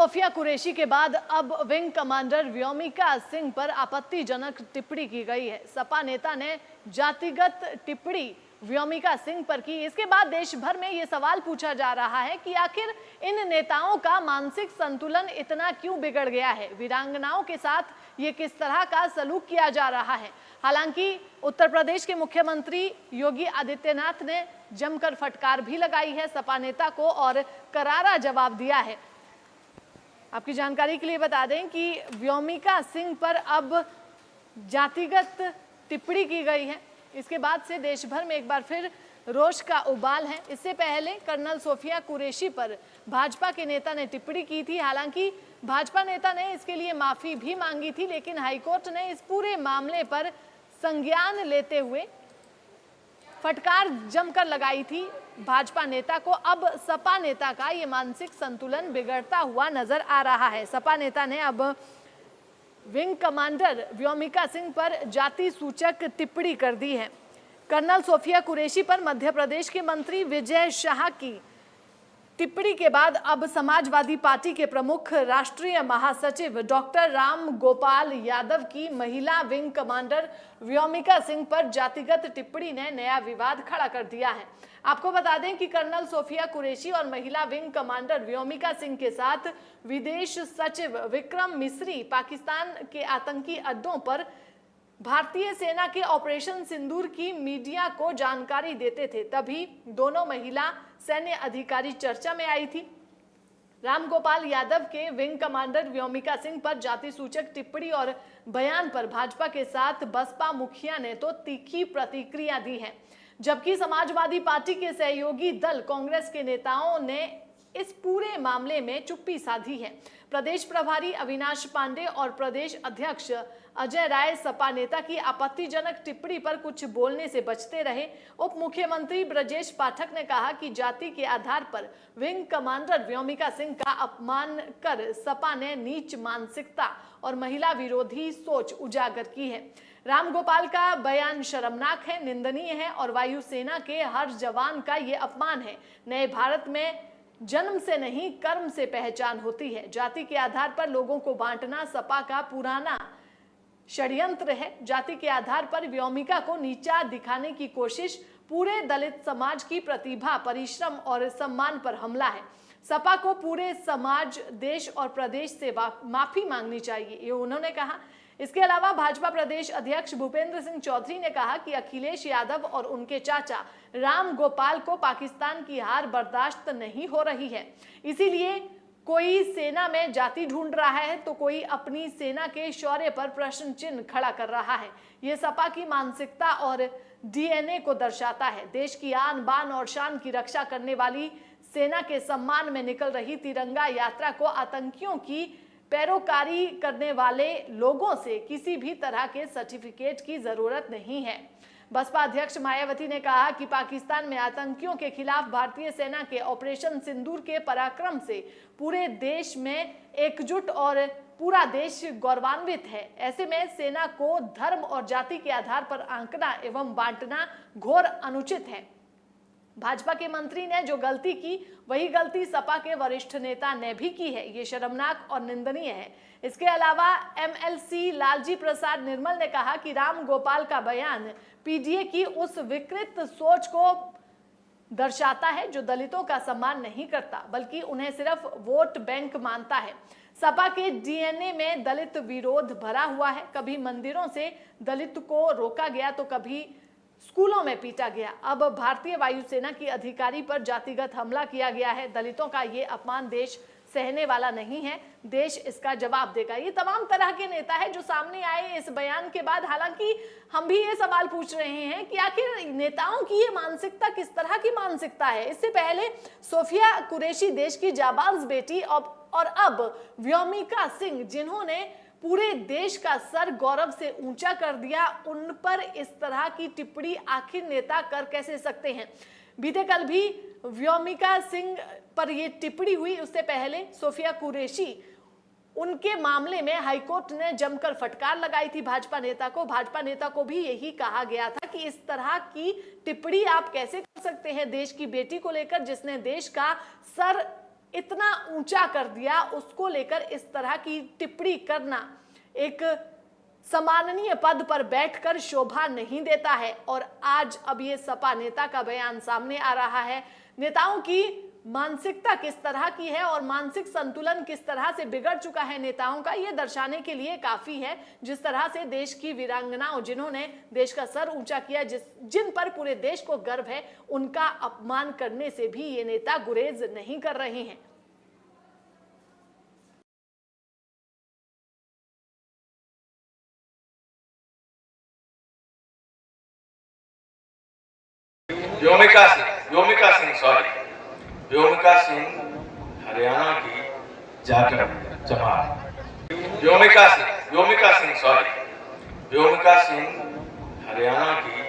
Sophia Qureshi के बाद अब विंग कमांडर व्योमिका सिंह पर आपत्तिजनक टिप्पणी की गई है। सपा नेता ने जातिगत टिप्पणी व्योमिका सिंह पर की। इसके बाद देश भर में ये सवाल पूछा जा रहा है कि आखिर इन नेताओं का मानसिक संतुलन इतना क्यों बिगड़ गया है। वीरांगनाओं के साथ ये किस तरह का सलूक किया जा रहा है। हालांकि उत्तर प्रदेश के मुख्यमंत्री योगी आदित्यनाथ ने जमकर फटकार भी लगाई है सपा नेता को और करारा जवाब दिया है। आपकी जानकारी के लिए बता दें कि व्योमिका सिंह पर अब जातिगत टिप्पणी की गई है। इसके बाद से देश भर में एक बार फिर रोष का उबाल है। इससे पहले कर्नल सोफिया कुरैशी पर भाजपा के नेता ने टिप्पणी की थी। हालांकि भाजपा नेता ने इसके लिए माफी भी मांगी थी, लेकिन हाईकोर्ट ने इस पूरे मामले पर संज्ञान लेते हुए फटकार जमकर लगाई थी भाजपा नेता को। अब सपा नेता का ये मानसिक संतुलन बिगड़ता हुआ नजर आ रहा है। सपा नेता ने अब विंग कमांडर व्योमिका सिंह पर जाति सूचक टिप्पणी कर दी है। कर्नल सोफिया कुरैशी पर मध्य प्रदेश के मंत्री विजय शाह की टिप्पणी के बाद अब समाजवादी पार्टी के प्रमुख राष्ट्रीय महासचिव डॉक्टर राम गोपाल यादव की महिला विंग कमांडर व्योमिका सिंह पर जातिगत टिप्पणी ने नया विवाद खड़ा कर दिया है। आपको बता दें कि कर्नल सोफिया कुरैशी और महिला विंग कमांडर व्योमिका सिंह के साथ विदेश सचिव विक्रम मिस्री पाकिस्तान के आतंकी अड्डों पर भारतीय सेना के ऑपरेशन सिंदूर की मीडिया को जानकारी देते थे। तभी दोनों महिला सैन्य अधिकारी चर्चा में आई थी। रामगोपाल यादव के विंग कमांडर व्योमिका सिंह पर जाति सूचक टिप्पणी और बयान पर भाजपा के साथ बसपा मुखिया ने तो तीखी प्रतिक्रिया दी है, जबकि समाजवादी पार्टी के सहयोगी दल कांग्रेस के नेताओं ने इस पूरे मामले में चुप्पी साधी है। प्रदेश प्रभारी अविनाश पांडे और प्रदेश अध्यक्ष अजय राय सपा नेता की आपत्तिजनक टिप्पणी पर कुछ बोलने से बचते रहे। उप मुख्यमंत्री ब्रजेश पाठक ने कहा कि जाति के आधार पर विंग कमांडर व्योमिका सिंह का अपमान कर सपा ने नीच मानसिकता और महिला विरोधी सोच उजागर की है। रामगोपाल का बयान शर्मनाक है, निंदनीय है और वायुसेना के हर जवान का ये अपमान है। नए भारत में जन्म से नहीं कर्म से पहचान होती है। जाति के आधार पर लोगों को बांटना सपा का पुराना षड्यंत्र है। जाति के आधार पर व्योमिका को नीचा दिखाने की कोशिश पूरे दलित समाज की प्रतिभा, परिश्रम और सम्मान पर हमला है। सपा को पूरे समाज, देश और प्रदेश से माफी मांगनी चाहिए, ये उन्होंने कहा। इसके अलावा भाजपा प्रदेश अध्यक्ष भूपेंद्र सिंह चौधरी ने कहा कि अखिलेश यादव और उनके चाचा राम गोपाल को पाकिस्तान की हार बर्दाश्त नहीं हो रही है। इसीलिए कोई सेना में जाति ढूंढ रहा है तो कोई अपनी सेना के शौर्य पर प्रश्न चिन्ह खड़ा कर रहा है। ये सपा की मानसिकता और डीएनए को दर्शाता है। देश की आन बान और शान की रक्षा करने वाली सेना के सम्मान में निकल रही तिरंगा यात्रा को आतंकियों की पैरोकारी करने वाले लोगों से किसी भी तरह के सर्टिफिकेट की जरूरत नहीं है। बसपा अध्यक्ष मायावती ने कहा कि पाकिस्तान में आतंकियों के खिलाफ भारतीय सेना के ऑपरेशन सिंदूर के पराक्रम से पूरे देश में एकजुट और पूरा देश गौरवान्वित है। ऐसे में सेना को धर्म और जाति के आधार पर आंकना एवं बांटना घोर अनुचित है। भाजपा के मंत्री ने जो गलती की वही गलती सपा के वरिष्ठ नेता ने भी की है। ये शर्मनाक और निंदनीय है। इसके अलावा एमएलसी लालजी प्रसाद निर्मल ने कहा कि राम गोपाल का बयान पीडीए की उस विकृत सोच को दर्शाता है जो दलितों का सम्मान नहीं करता बल्कि उन्हें सिर्फ वोट बैंक मानता है। सपा के डीएनए में दलित विरोध भरा हुआ है। कभी मंदिरों से दलित को रोका गया तो कभी स्कूलों में पीटा गया। अब भारतीय वायुसेना की अधिकारी पर जातिगत हमला किया गया है। दलितों का ये अपमान देश सहने वाला नहीं है। देश इसका जवाब देगा। ये तमाम तरह के नेता है जो सामने आए इस बयान के बाद। हालांकि हम भी ये सवाल पूछ रहे हैं कि आखिर नेताओं की ये मानसिकता किस तरह की मानसिकता है। इससे पहले सोफिया कुरैशी देश की जाबाज बेटी और अब व्योमिका सिंह, जिन्होंने पूरे देश का सर गौरव से ऊंचा कर दिया, उन पर इस तरह की टिप्पणी आखिर नेता कर कैसे सकते हैं। बीते कल भी व्योमिका सिंह पर यह टिप्पणी हुई। उससे पहले सोफिया कुरैशी, उनके मामले में हाईकोर्ट ने जमकर फटकार लगाई थी भाजपा नेता को। भाजपा नेता को भी यही कहा गया था कि इस तरह की टिप्पणी आप कैसे कर सकते हैं देश की बेटी को लेकर, जिसने देश का सर इतना ऊंचा कर दिया, उसको लेकर इस तरह की टिप्पणी करना एक सम्माननीय पद पर बैठकर शोभा नहीं देता है। और आज अब ये सपा नेता का बयान सामने आ रहा है। नेताओं की मानसिकता किस तरह की है और मानसिक संतुलन किस तरह से बिगड़ चुका है नेताओं का, ये दर्शाने के लिए काफी है। जिस तरह से देश की वीरांगनाओं, जिन्होंने देश का सर ऊंचा किया, जिन पर पूरे देश को गर्व है, उनका अपमान करने से भी ये नेता गुरेज नहीं कर रहे हैं। व्योमिका सिंह हरियाणा की जाकर जमात। व्योमिका सिंह हरियाणा की